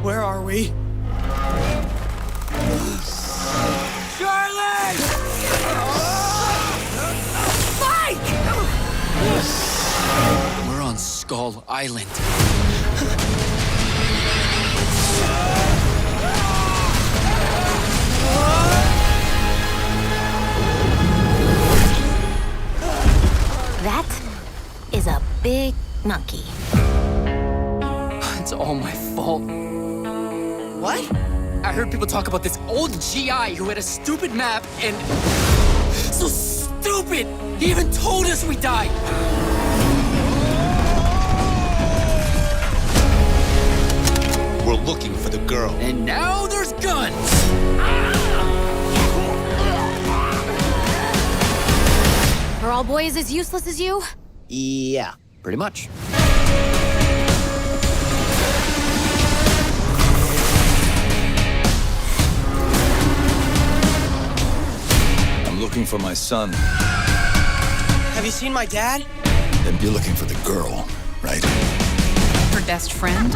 Where are we? Charlie! Mike! We're on Skull Island. That is a big monkey. It's all my fault. What? I heard people talk about this old GI who had a stupid map and... So stupid! He even told us we died! We're looking for the girl. And now there's guns! Are all boys as useless as you? Yeah, pretty much. I'm looking for my son. Have you seen my dad? Then you're looking for the girl, right? Her best friend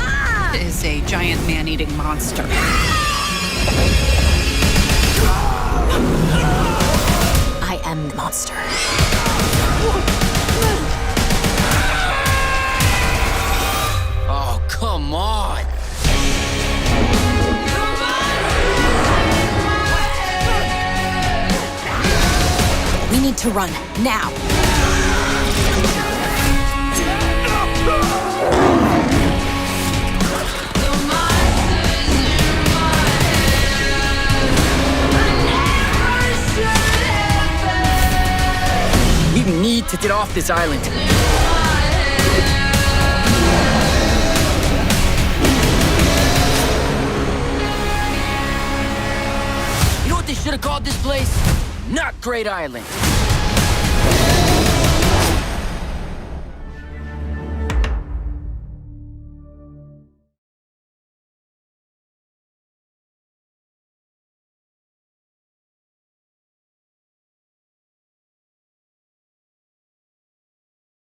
is a giant man-eating monster. I am the monster. Oh, come on! We need to run, now. We need to get off this island. You know what they should have called this place? Not Great Island.